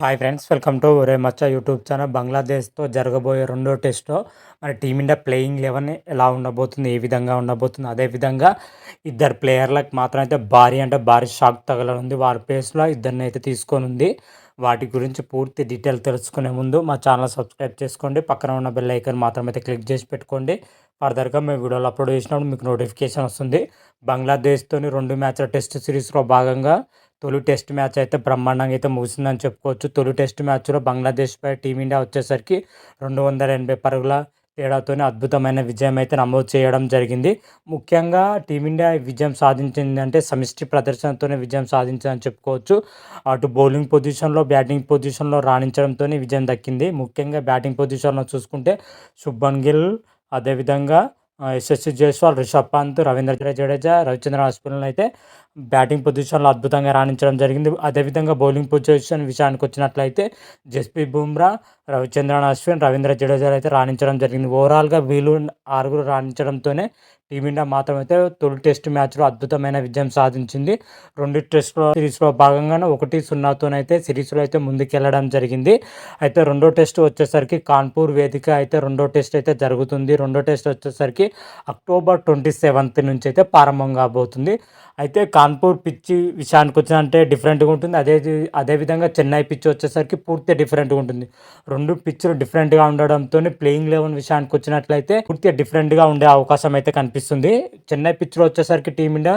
Hi friends, welcome to ఒరే మచ్చా YouTube channel. బంగ్లాదేశ్తో జరగబోయే రెండో టెస్ట్లో మన టీమిండియా ప్లేయింగ్ 11 ఎలా ఉండబోతుంది, ఏ విధంగా ఉండబోతుంది, అదేవిధంగా ఇద్దరు ప్లేయర్లకు మాత్రం అయితే భారీ షాక్ తగలనుంది. వారి ప్లేస్లో ఇద్దరిని అయితే తీసుకొని ఉంది. వాటి గురించి పూర్తి డీటెయిల్ తెలుసుకునే ముందు మా ఛానల్ సబ్స్క్రైబ్ చేసుకోండి, పక్కన ఉన్న బెల్ ఐకాన్ మాత్రం అయితే క్లిక్ చేసి పెట్టుకోండి. ఫర్దర్గా మేము వీడియోలు అప్లోడ్ చేసినప్పుడు మీకు నోటిఫికేషన్ వస్తుంది. బంగ్లాదేశ్తోని 2 మ్యాచ్ల టెస్ట్ సిరీస్లో భాగంగా తొలి టెస్ట్ మ్యాచ్ అయితే బ్రహ్మాండంగా అయితే ముగిసిందని చెప్పుకోవచ్చు. తొలి టెస్ట్ మ్యాచ్లో బంగ్లాదేశ్పై టీమిండియా వచ్చేసరికి 280 పరుగుల తేడాతోనే అద్భుతమైన విజయం అయితే నమోదు చేయడం జరిగింది. ముఖ్యంగా టీమిండియా విజయం సాధించిందంటే సమిష్టి ప్రదర్శనతోనే విజయం సాధించిందని చెప్పుకోవచ్చు. అటు బౌలింగ్ పొజిషన్లో, బ్యాటింగ్ పొజిషన్లో రాణించడంతో విజయం దక్కింది. ముఖ్యంగా బ్యాటింగ్ పొజిషన్లో చూసుకుంటే శుభ్మన్ గిల్, అదేవిధంగా యశస్వి జైస్వాల్, రిషబ్ పంత్, రవీంద్ర జడేజా, రవిచంద్రన్ అశ్విన్ అయితే బ్యాటింగ్ పొజిషన్లో అద్భుతంగా రాణించడం జరిగింది. అదేవిధంగా బౌలింగ్ పొజిషన్ విషయానికి వచ్చినట్లయితే జస్ప్రీత్ బుమ్రా, రవిచంద్రన్ అశ్విన్, రవీంద్ర జడేజా అయితే రాణించడం జరిగింది. ఓవరాల్గా వీళ్ళు 6 రాణించడంతోనే టీమిండియా మాత్రం అయితే తొలి టెస్ట్ మ్యాచ్లో అద్భుతమైన విజయం సాధించింది. 2 టెస్ట్లో సిరీస్లో భాగంగానే 1-0తోనైతే సిరీస్లో అయితే ముందుకెళ్లడం జరిగింది. అయితే రెండో టెస్ట్ వచ్చేసరికి కాన్పూర్ వేదిక అయితే రెండో టెస్ట్ అయితే జరుగుతుంది. రెండో టెస్ట్ వచ్చేసరికి అక్టోబర్ 27 నుంచి అయితే ప్రారంభం కాబోతుంది. అయితే కాన్పూర్ పిచ్చి విషయానికి వచ్చినంటే డిఫరెంట్గా ఉంటుంది. అదేవిధంగా చెన్నై పిచ్ వచ్చేసరికి పూర్తిగా డిఫరెంట్గా ఉంటుంది. 2 పిచ్లు డిఫరెంట్గా ఉండడంతో ప్లేయింగ్ 11 విషయానికి వచ్చినట్లయితే పూర్తిగా డిఫరెంట్గా ఉండే అవకాశం అయితే కనిపిస్తుంది. చెన్నై పిచ్లో వచ్చేసరికి టీమిండియా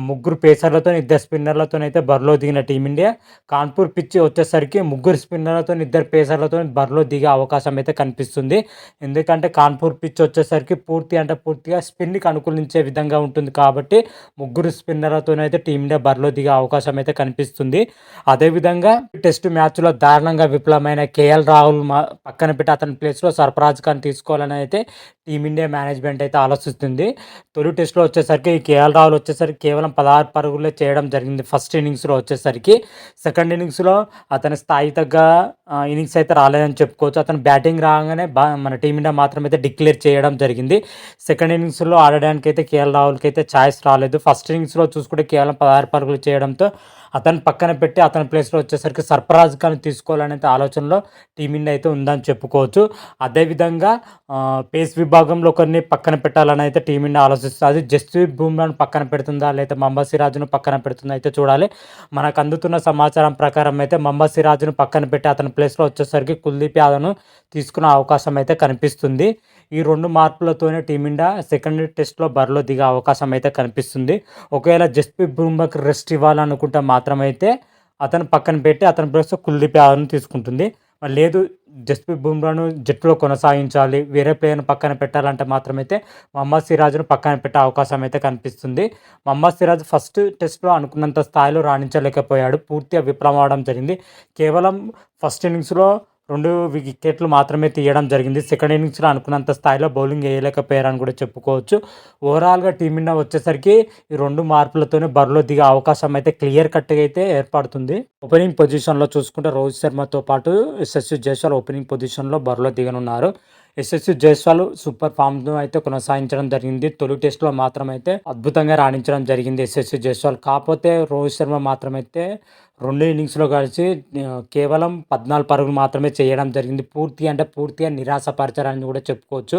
3 పేసర్లతో 2 స్పిన్నర్లతో అయితే బరిలో దిగిన టీమిండియా కాన్పూర్ పిచ్ వచ్చేసరికి 3 స్పిన్నర్లతో 2 పేసర్లతో బరిలో దిగే అవకాశం అయితే కనిపిస్తుంది. ఎందుకంటే కాన్పూర్ పిచ్ వచ్చేసరికి పూర్తిగా స్పిన్కి అనుకూలించే విధంగా ఉంటుంది కాబట్టి 3 స్పిన్నర్లతోనైతే టీమిండియా బరిలో దిగే అవకాశం అయితే కనిపిస్తుంది. అదేవిధంగా టెస్ట్ మ్యాచ్లో దారుణంగా విఫలమైన కేఎల్ రాహుల్ పక్కన పెట్టి అతని ప్లేస్లో సర్ఫరాజ్ ఖాన్ తీసుకోవాలని అయితే టీమిండియా మేనేజ్మెంట్ అయితే ఆలోచిస్తుంది. తొలి టెస్ట్లో వచ్చేసరికి కేఎల్ రాహుల్ వచ్చేసరికి కేవలం 16 పరుగులే చేయడం జరిగింది ఫస్ట్ ఇన్నింగ్స్లో వచ్చేసరికి. సెకండ్ ఇన్నింగ్స్లో అతని స్థాయి తగ్గ ఇన్నింగ్స్ అయితే రాలేదని చెప్పుకోవచ్చు. అతను బ్యాటింగ్ రాగానే మన టీమిండియా మాత్రం అయితే డిక్లేర్ చేయడం జరిగింది. సెకండ్ ఇన్నింగ్స్లో ఆడడానికి అయితే కేఎల్ రాహుల్కి అయితే ఛాయిస్ రాలేదు. ఫస్ట్ ఇన్నింగ్స్లో చూసుకుంటే కేవలం 16 పరుగులు చేయడంతో అతను పక్కన పెట్టి అతని ప్లేస్లో వచ్చేసరికి సర్ఫరాజ్ ఖాన్ తీసుకోవాలనే ఆలోచనలో టీమిండియా అయితే ఉందని చెప్పుకోవచ్చు. అదేవిధంగా పేస్ విభాగంలో కొన్ని పక్కన పెట్టాలని అయితే టీమిండియా ఆలోచిస్తుంది. అది జస్ప్రీత్ బుమ్రాను పక్కన పెడుతుందా లేదా మహమ్మద్ సిరాజ్ను పక్కన పెడుతుందా అయితే చూడాలి. మనకు అందుతున్న సమాచారం ప్రకారం అయితే మహమ్మద్ సిరాజ్ను పక్కన పెట్టి అతని ప్లేస్లో వచ్చేసరికి కుల్దీప్ యాదవ్ను తీసుకునే అవకాశం అయితే కనిపిస్తుంది. ఈ 2 మార్పులతోనే టీమిండియా సెకండ్ టెస్ట్లో బరిలో దిగే అవకాశం అయితే కనిపిస్తుంది. ఒకవేళ జస్ప్రీత్ బుమ్రాకి రెస్ట్ ఇవ్వాలనుకుంటే మాత్రమైతే అతను పక్కన పెట్టి అతని ప్లేస్లో కుల్దీప్ యాదవ్ను తీసుకుంటుంది. లేదు, జస్ప్రీత్ బుమ్రాను జట్టులో కొనసాగించాలి, వేరే ప్లేయర్ను పక్కన పెట్టాలంటే మాత్రమైతే మహమ్మద్ సిరాజ్ను పక్కన పెట్టే అవకాశం అయితే కనిపిస్తుంది. మహమ్మద్ సిరాజ్ ఫస్ట్ టెస్ట్లో అనుకున్నంత స్థాయిలో రాణించలేకపోయాడు, పూర్తిగా విఫలం అవడం జరిగింది. కేవలం ఫస్ట్ ఇన్నింగ్స్లో 2 వికెట్లు మాత్రమే తీయడం జరిగింది. సెకండ్ ఇన్నింగ్స్లో అనుకున్నంత స్థాయిలో బౌలింగ్ వేయలేకపోయారని కూడా చెప్పుకోవచ్చు. ఓవరాల్గా టీమిండియా వచ్చేసరికి ఈ 2 మార్పులతోనే బరిలో దిగే అవకాశం అయితే క్లియర్ కట్గా అయితే ఏర్పడుతుంది. ఓపెనింగ్ పొజిషన్లో చూసుకుంటే రోహిత్ శర్మతో పాటు యశస్వి జైస్వాల్ ఓపెనింగ్ పొజిషన్లో బరిలో దిగనున్నారు. యశస్వి జైస్వాల్ సూపర్ ఫామ్ను అయితే కొనసాగించడం జరిగింది. తొలి టెస్ట్లో మాత్రమైతే అద్భుతంగా రాణించడం జరిగింది యశస్వి జైస్వాల్. కాకపోతే రోహిత్ శర్మ మాత్రమైతే 2 ఇన్నింగ్స్లో కలిసి కేవలం 14 పరుగులు మాత్రమే చేయడం జరిగింది. పూర్తిగా నిరాశపరచారని కూడా చెప్పుకోవచ్చు.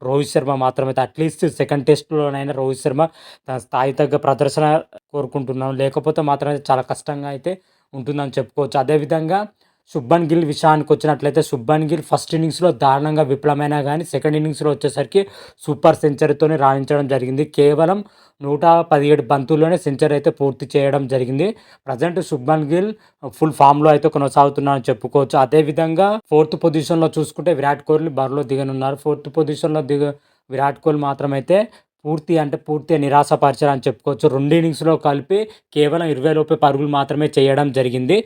రోహిత్ శర్మ మాత్రమైతే అట్లీస్ట్ సెకండ్ టెస్ట్లోనైనా రోహిత్ శర్మ తన స్థాయి తగ్గ ప్రదర్శన కోరుకుంటున్నాం, లేకపోతే మాత్రమే చాలా కష్టంగా అయితే ఉంటుందని చెప్పుకోవచ్చు. అదేవిధంగా శుభ్మన్ గిల్ విషయానికి వచ్చినట్లయితే శుభ్మన్ గిల్ ఫస్ట్ ఇన్నింగ్స్లో దారుణంగా విఫలమైనా కానీ సెకండ్ ఇన్నింగ్స్లో వచ్చేసరికి సూపర్ సెంచరీతోనే రాణించడం జరిగింది. కేవలం 117 బంతుల్లోనే సెంచరీ అయితే పూర్తి చేయడం జరిగింది. ప్రజెంట్ శుభ్మన్ గిల్ ఫుల్ ఫామ్లో అయితే కొనసాగుతున్నారని చెప్పుకోవచ్చు. అదేవిధంగా 4th పొజిషన్లో చూసుకుంటే విరాట్ కోహ్లీ బరిలో దిగనున్నారు. 4th పొజిషన్లో విరాట్ కోహ్లీ మాత్రమైతే పూర్తిగా నిరాశపరిచారని చెప్పుకోవచ్చు. 2 ఇన్నింగ్స్లో కలిపి కేవలం 20 లోపే పరుగులు మాత్రమే చేయడం జరిగింది.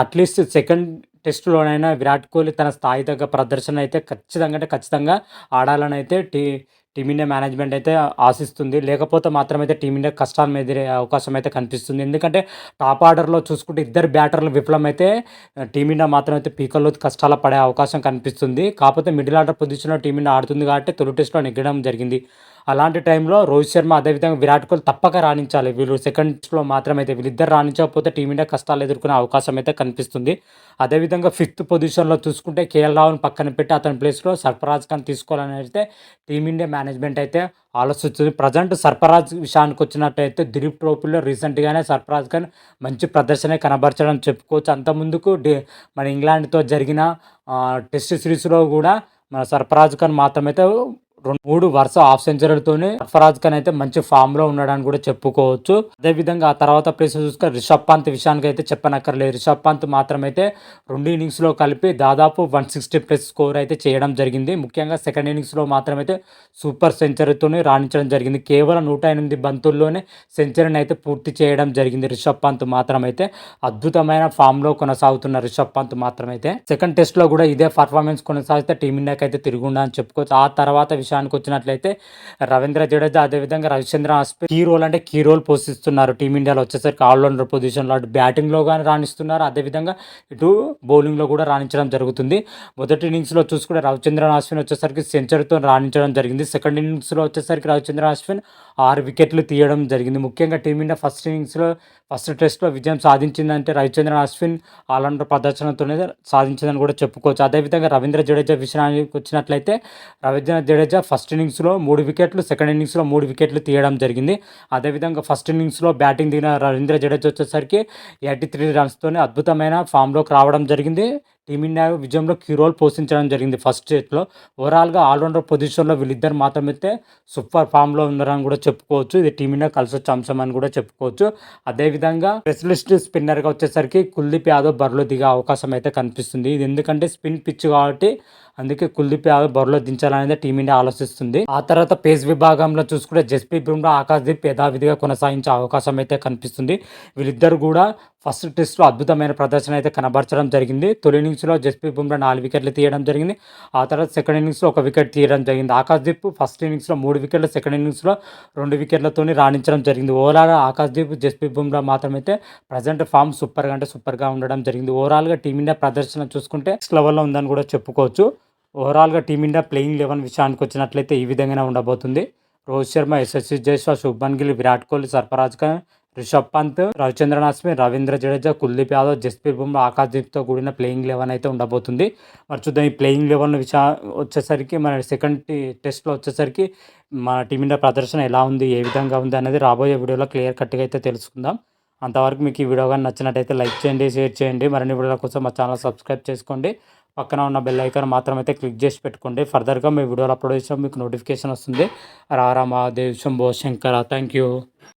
అట్లీస్ట్ సెకండ్ టెస్ట్లోనైనా విరాట్ కోహ్లీ తన స్థాయి తగ్గ ప్రదర్శన అయితే ఖచ్చితంగా ఆడాలని అయితే టీమిండియా మేనేజ్మెంట్ అయితే ఆశిస్తుంది. లేకపోతే మాత్రమైతే టీమిండియా కష్టాలు ఎదురే అవకాశం అయితే కనిపిస్తుంది. ఎందుకంటే టాప్ ఆర్డర్లో చూసుకుంటే 2 బ్యాటర్లు విఫలమైతే టీమిండియా మాత్రమైతే పీకల్లో కష్టాలు పడే అవకాశం కనిపిస్తుంది. కాకపోతే మిడిల్ ఆర్డర్ పొజిషన్లో టీమిండియా ఆడుతుంది కాబట్టి తొలి టెస్ట్లో నెగ్గడం జరిగింది. అలాంటి టైంలో రోహిత్ శర్మ అదేవిధంగా విరాట్ కోహ్లీ తప్పక రాణించాలి. వీళ్ళు సెకండ్స్‌లో మాత్రమైతే వీళ్ళిద్దరు రాణించకపోతే టీమిండియా కష్టాలు ఎదుర్కొనే అవకాశం అయితే కనిపిస్తుంది. అదేవిధంగా ఫిఫ్త్ పొజిషన్‌లో చూసుకుంటే కేఎల్ రాహుల్‌ని పక్కన పెట్టి అతని ప్లేస్‌లో సర్ఫరాజ్ ఖాన్ తీసుకోవాలని అయితే టీమిండియా మేనేజ్మెంట్ అయితే ఆలోచిస్తుంది. ప్రజెంట్ సర్ఫరాజ్ విషయానికి వచ్చినట్టయితే దిలీప్ ట్రోఫీలో రీసెంట్‌గానే సర్ఫరాజ్ ఖాన్ మంచి ప్రదర్శనే కనబరచడం చెప్పుకోవచ్చు. అంతకుముందుకు మన ఇంగ్లాండ్‌తో జరిగిన టెస్ట్ సిరీస్‌లో కూడా మన సర్ఫరాజ్ ఖాన్ మాత్రమైతే 3 వరుస హాఫ్ సెంచరీలతోనే సర్ఫరాజ్ ఖాన్ అయితే మంచి ఫామ్‌లో ఉన్నాడని కూడా చెప్పుకోవచ్చు. అదేవిధంగా ఆ తర్వాత ప్లేస్‌లో చూసుకుంటే రిషబ్ పంత్ విషయానికి అయితే చెప్పనక్కర్లేదు. రిషబ్ పంత్ మాత్రమైతే 2 ఇన్నింగ్స్‌లో కలిపి దాదాపు 160+ స్కోర్ అయితే చేయడం జరిగింది. ముఖ్యంగా సెకండ్ ఇన్నింగ్స్‌లో మాత్రమైతే సూపర్ సెంచరీతోనే రాణించడం జరిగింది. కేవలం 108 బంతుల్లోనే సెంచరీని అయితే పూర్తి చేయడం జరిగింది. రిషబ్ పంత్ మాత్రమైతే అద్భుతమైన ఫామ్‌లో కొనసాగుతున్న రిషబ్ పంత్ మాత్రమైతే సెకండ్ టెస్ట్‌లో కూడా ఇదే పర్ఫార్మెన్స్ కొనసాగితే టీమిండియాకి అయితే తిరుగుండా అని చెప్పుకోవచ్చు. ఆ తర్వాత విషయానికి వచ్చినట్లయితే రవీంద్ర జడేజా అదేవిధంగా రవిచంద్రన్ అశ్విన్ కీ రోల్ పోషిస్తున్నారు. టీమిండియాలో వచ్చేసరికి ఆల్రౌండర్ పొజిషన్లో అటు బ్యాటింగ్లో కానీ రాణిస్తున్నారు. అదేవిధంగా ఇటు బౌలింగ్లో కూడా రాణించడం జరుగుతుంది. మొదటి ఇన్నింగ్స్లో చూసుకుంటే రవిచంద్రన్ అశ్విన్ వచ్చేసరికి సెంచరీతో రాణించడం జరిగింది. సెకండ్ ఇన్నింగ్స్లో వచ్చేసరికి రవిచంద్రన్ అశ్విన్ 6 వికెట్లు తీయడం జరిగింది. ముఖ్యంగా టీమిండియా ఫస్ట్ టెస్ట్లో విజయం సాధించిందంటే రవిచంద్రన్ అశ్విన్ ఆల్రౌండర్ ప్రదర్శనతోనే సాధించిందని కూడా చెప్పుకోవచ్చు. అదేవిధంగా రవీంద్ర జడేజా విషయానికి వచ్చినట్లయితే రవీంద్ర జడేజా ఫస్ట్ ఇన్నింగ్స్లో 3 వికెట్లు, సెకండ్ ఇన్నింగ్స్లో 3 వికెట్లు తీయడం జరిగింది. అదేవిధంగా ఫస్ట్ ఇన్నింగ్స్లో బ్యాటింగ్ దిగిన రవీంద్ర జడేజా వచ్చేసరికి 83 రన్స్తోనే అద్భుతమైన ఫామ్లోకి రావడం జరిగింది. టీమిండియా విజయంలో కీ రోల్ పోషించడం జరిగింది ఫస్ట్ సెట్లో. ఓవరాల్గా ఆల్రౌండర్ పొజిషన్లో వీళ్ళిద్దరు మాత్రమైతే సూపర్ ఫామ్లో ఉన్నారని కూడా చెప్పుకోవచ్చు. ఇది టీమిండియా కలిసొచ్చే అంశం అని కూడా చెప్పుకోవచ్చు. అదేవిధంగా స్పెషలిస్ట్ స్పిన్నర్గా వచ్చేసరికి కుల్దీప్ యాదవ్ బరిలో దిగే అవకాశం అయితే కనిపిస్తుంది. ఇది ఎందుకంటే స్పిన్ పిచ్ కాబట్టి అందుకే కుల్దీప్ యాదవ్ బరిలో దించాలనేది టీమిండియా ఆలోచిస్తుంది. ఆ తర్వాత పేస్ విభాగంలో చూసుకుంటే జస్ప్రీత్ బుమ్రా, ఆకాశ్దీప్ యథావిధిగా కొనసాగించే అవకాశం అయితే కనిపిస్తుంది. వీళ్ళిద్దరు కూడా ఫస్ట్ టెస్ట్లో అద్భుతమైన ప్రదర్శన అయితే కనబరచడం జరిగింది. తొలి ఇన్నింగ్స్లో జస్ప్రీత్ బుమ్రా 4 వికెట్లు తీయడం జరిగింది. ఆ తర్వాత సెకండ్ ఇన్నింగ్స్లో 1 వికెట్ తీయడం జరిగింది. ఆకాశ్దీప్ ఫస్ట్ ఇన్నింగ్స్లో 3 వికెట్లు, సెకండ్ ఇన్నింగ్స్లో 2 వికెట్లతో రాణించడం జరిగింది. ఓవరాల్ ఆకాశ్దీప్, జస్ప్రీత్ బుమ్రా మాత్రమైతే ప్రజెంట్ ఫామ్ సూపర్గా ఉండడం జరిగింది. ఓవరాల్గా టీమిండియా ప్రదర్శన చూసుకుంటే నెక్స్ట్ లెవెల్లో ఉందని కూడా చెప్పుకోవచ్చు. ఓవరాల్గా టీమిండియా ప్లేయింగ్ 11 విషయానికి వచ్చినట్లయితే ఈ విధంగానే ఉండబోతుంది. రోహిత్ శర్మ, యశస్వి జైస్వాల్, శుభ్మన్ గిల్, విరాట్ కోహ్లీ, సర్ఫరాజ్ ఖాన్, రిషబ్ పంత్, రవిచంద్రన్ అశ్విన్, రవీంద్ర జడేజా, కుల్దీప్ యాదవ్, జస్ప్రీత్ బుమ్రా, ఆకాశ్దీప్తో కూడిన ప్లేయింగ్ 11 అయితే ఉండబోతుంది. మరి చూద్దాం ఈ ప్లేయింగ్ 11 వచ్చేసరికి మన సెకండ్ టెస్ట్లో వచ్చేసరికి మన టీమిండియా ప్రదర్శన ఎలా ఉంది, ఏ విధంగా ఉంది అనేది రాబోయే వీడియోలో క్లియర్ కట్గా అయితే తెలుసుకుందాం. అంతవరకు మీకు ఈ వీడియో కానీ నచ్చినట్టయితే లైక్ చేయండి, షేర్ చేయండి. మరిన్ని వీడియోల కోసం మా ఛానల్ సబ్స్క్రైబ్ చేసుకోండి. పక్కన ఉన్న బెల్ ఐకాన్ మాత్రమైతే క్లిక్ చేసి పెట్టుకోండి. ఫర్దర్గా మీ వీడియోలు అప్లోడ్ చేసినప్పుడు మీకు నోటిఫికేషన్ వస్తుంది. రారా మహాదేవ్ శంభో శంకర. Thank you.